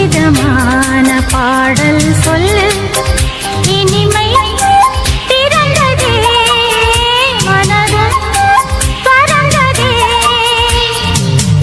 இதமான பாடல் சொல்லு இனிமை பிறந்ததே மனது பறந்ததே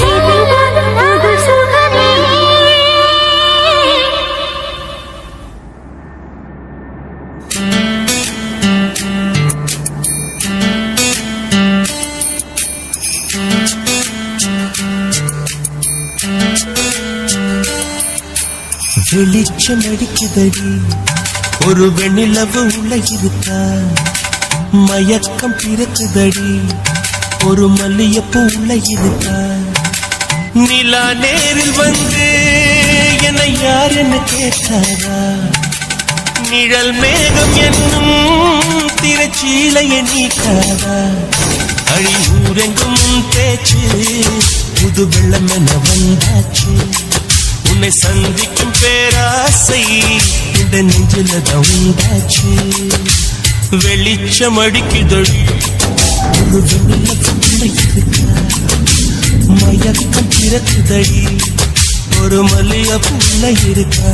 புது சுகமே வெளிச்சம் அடிக்குதடி ஒரு வெண்ணிலவு உள்ள இருக்கா மயக்கம் பிறக்குதடி ஒரு மல்லியப்பூ உள்ள இருக்கா நிலா நேரில் வந்து என்னை யார் என்ன கேட்டாரா நிழல் மேகம் என்னும் திரைச்சீலைய நீக்காரா அழிவூரெங்கும் பேச்சு புது வெள்ளம் என வந்தாச்சு உன்னை சந்திக்கும் பேராசை இந்த நெஞ்சிலதான் உண்டாச்சு வெளிச்சம் அடிக்குதடி ஒரு வெண்ணிலவுள்ள இருக்கா மயக்கம் பிறக்குதடி ஒரு மல்லிகைப்பூல இருக்கா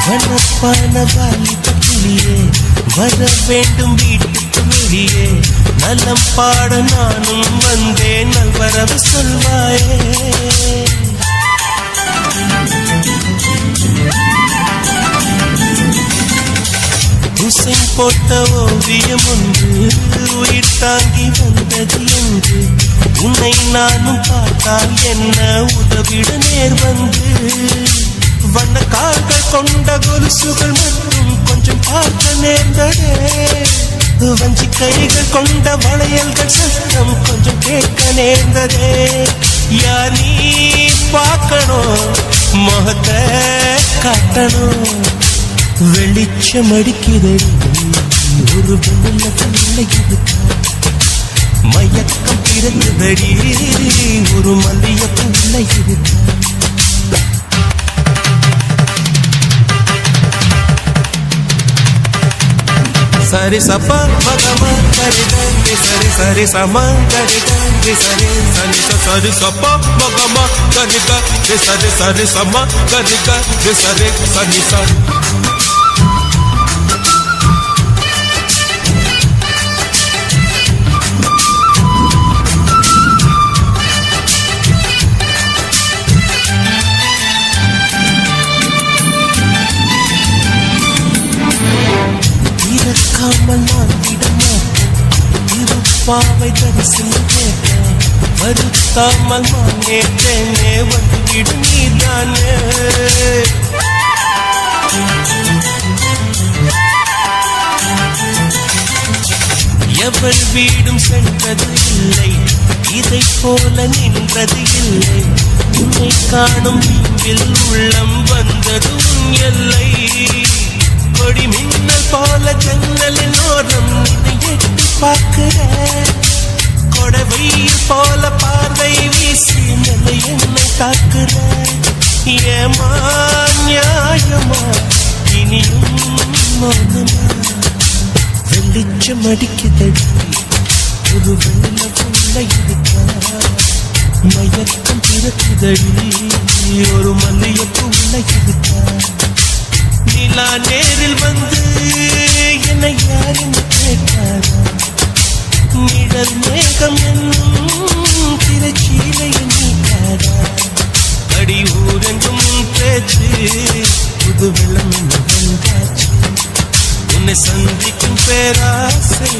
வனப்பான வாலிபத்திலே வர வேண்டும் வீட்டுக்கு வெளியே நலம் பாட நானும் வந்தேன் நல்வரவு சொல்வாயே உசைன் போட்ட ஓவியம் ஒன்று உயிர் தாங்கி வந்தது என்று உன்னை நானும் பார்த்தால் என்ன உதவிட நேர் வந்து வண்ண கால்கள் கொண்ட கொலுசுகள் மட்டும் கொஞ்சம் பார்க்க நேர்ந்ததே வஞ்சி கைகள் கொண்ட வளையல்கள் சத்தம் கொஞ்சம் கேட்க நேர்ந்ததே யார் நீ பார்க்கணும் முகத்தை காட்டணும் வெளிச்சம் அடிக்கிறது ஒரு வெண்ணிலவுள்ள இருக்கா மயக்கம் பிறந்ததடி ஒரு மல்லிகைப்பூல இருக்கா சரி சப்பா மகமா கரி கரி சரி சரி சமா கரி கரி சரி சரி சரி சப்பா மகமா கரி கரி சரி சரி சமா கரி கரி சரி சரி சரி காமல் நான் விடமாட்டேன் இருப்பாவை தரிசனம் கேட்டேன் வருத்தாமல் நான் கேட்டேனே வந்து விடு நீதானே எவள் வீடும் சென்றது இல்லை இதை போல நின்றது இல்லை உன்னை காணும் வீம்பில் உள்ளம் வந்தது உன் எல்லை கொடி மின்னல் போல ஜன்னலின் ஓரம் நினை எட்டி பார்க்கிற கொடவையில் போல பார்வை வீசி நிலை என்னை தாக்குற ஏமா நியாயமா இனியும் மௌனமா வெளிச்சம் அடிக்குதடி ஒரு வெண்ணிலவுள்ள இருக்கா மயக்கம் பிறக்குதடி ஒரு மல்லிகைப்பூல இருக்கா நிலா நேரில் வந்து என்னை யார் என்ன கேட்டாரா நிழல் மேகம் என்னும் திரைச்சீலைய நீக்காரா அடி ஊரெங்கும் பேச்சு புது வெள்ளம் என்ன வந்தாச்சு உன்னை சந்திக்கும் பேராசை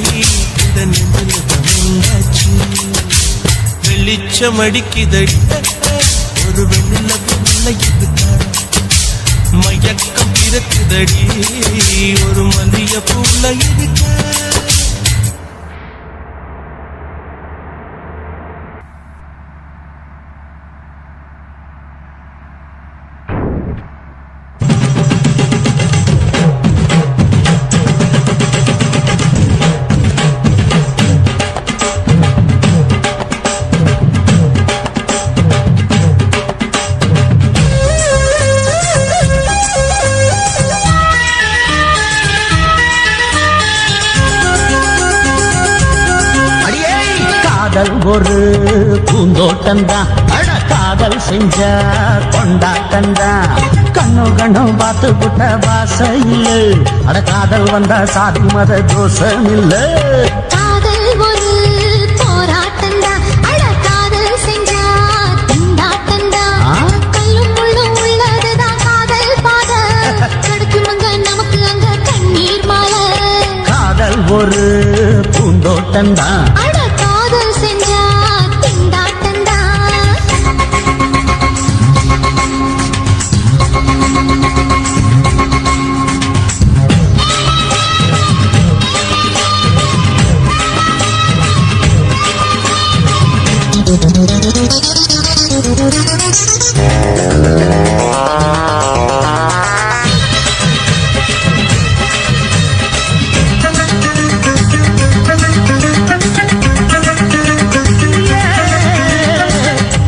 இந்த நெஞ்சில் வந்தாச்சு வெளிச்சம் அடிக்குதடி ஒரு வெண்ணிலவுள்ள இருக்கா மயக்கம் பிறக்குதடி ஒரு மல்லிகைப்பூல இருக்கா ஒரு பூந்தோட்டந்தான் அட காதல் செஞ்ச கொண்டாட்டந்தான் கண்ணு கண்ணு பார்த்து புட்ட வாசையில் அட காதல் வந்தா சாதி மத தோஷம் இல்ல காதல் ஒரு போராட்டம்தான் அட காதல் செஞ்சா திண்டாட்டம்தான் கல்லும் முள்ளும் உள்ளதுதான் காதல் பாத கிடைக்குமங்க நமக்கு அங்க கண்ணீர் மாலை காதல் ஒரு பூந்தோட்டந்தான் அட காதல் செஞ்சா திண்டாட்டம்தான்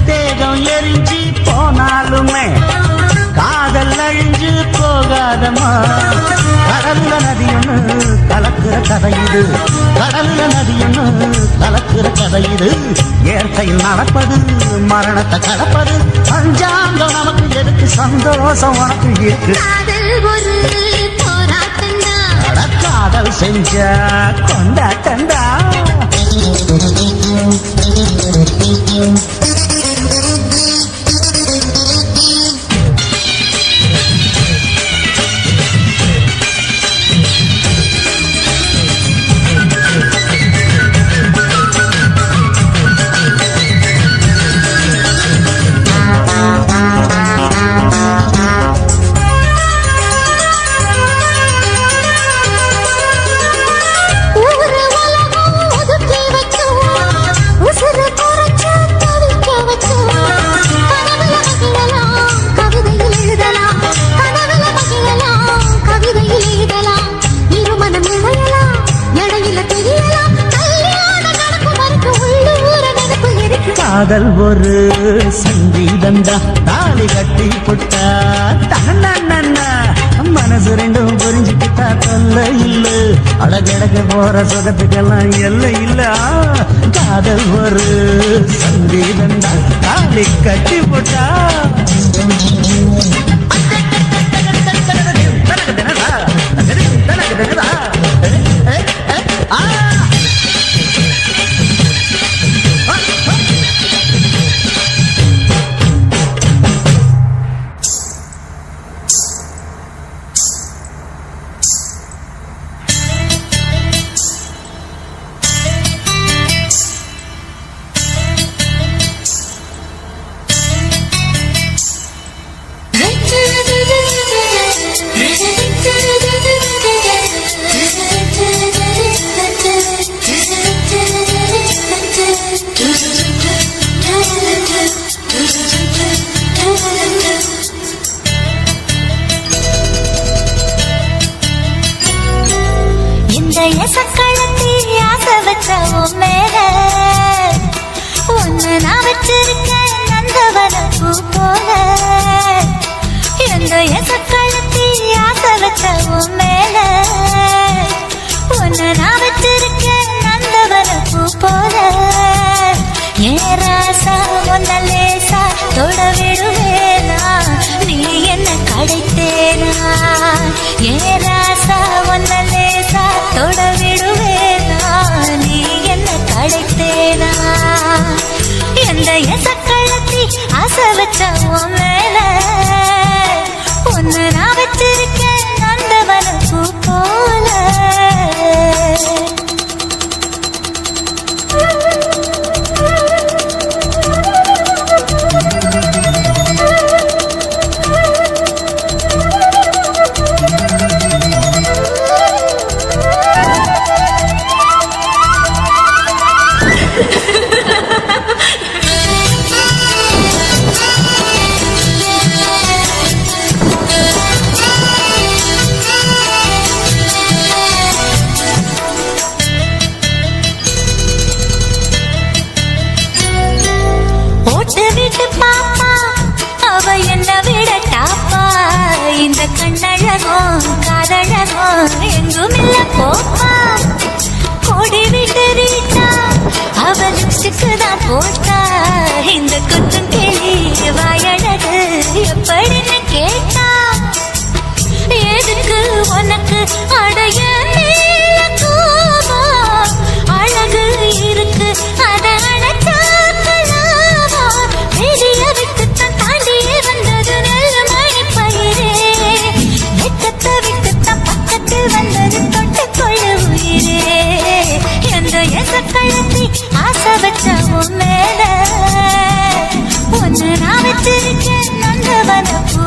தேகம் எரிஞ்சு போனாலுமே காதல் அழிஞ்சு போகாதமா கடல்ல நதியொன்னு கலக்குற கதை இது கடல்ல நதியொன்னு கலக்குற கதை இது இயற்கையில் நடப்பது மரணத்தை கடப்பது பஞ்சாங்கம் நமக்கு எதுக்கு சந்தோஷம் உனக்கு இருக்கு காதல் ஒரு போராட்டம்தான் அட காதல் செஞ்ச கொண்டாட்டந்தா ஊரு உலகம் ஒதுக்கி வச்சோம் உசுறு குறைச்சு தவிக்க வச்சோம் கனவுல மகிழலாம் கவிதையில் எழுதலாம் கனவுல மகிழலாம் கவிதையில் எழுதலாம் இருமனம் இழையலாம் இடையில தெரியலாம் கல்யாண நடக்கும் வரைக்கும் உள்ளூர நடப்பு இருக்கு காதல் ஒரு சங்கீதந்தா தாலி கட்டி புட்டா தன்னா மனசு ரெண்டும் புரிஞ்சுக்கிட்டா தொல்ல இல்ல அழகழக போற சுகத்துக்கெல்லாம் எல்லை இல்ல காதல் ஒரு சங்கீதந்தா தாலி கட்டி புட்டா இந்த எசக்களத்தி ஆசை வச்ச உன் மேல ஒன்னு நான் வச்சிருக்கேன் நந்தவன பூ போல இந்த எசக்களத்தி ஆசை வச்ச உன் மேல ஒன்னு நான் வச்சிருக்கேன் நந்தவன பூ போல ஏன் ராசா ஒன்ன லேசா தொட விடுவேனா நீ என்ன கடைத்தேனா ஏன் ராசா ஒன்ன லேசா தொட விடுவேனா நீ என்ன கடைத்தேனா எந்த எசக்களத்தி ஆசை வச்ச உன் மேல ஒன்னு நான் வச்சிருக்கேன் நந்தவன பூ போல மூச்சுக்குதான் போட்டா இந்த குத்தும் கிளி வாயழகு எப்படின்னு கேட்டா எதுக்கு உனக்கு அடைய மேல கோபம் அழகு இருக்கு அத அணைச்சாக்கலாமா வெளிய விட்டுத்தான் தாண்டியே வந்தது நல்ல மணி பயிரே வெட்டத்தை விட்டுத்தான் பக்கத்தில் வந்தது தொட்டுக்கொள்ள உயிரே எந்த எந்த கழுத்தி ஆசை வச்ச உன் மேல ஒன்னு நான் வச்சிருக்கேன் நந்தவன பூ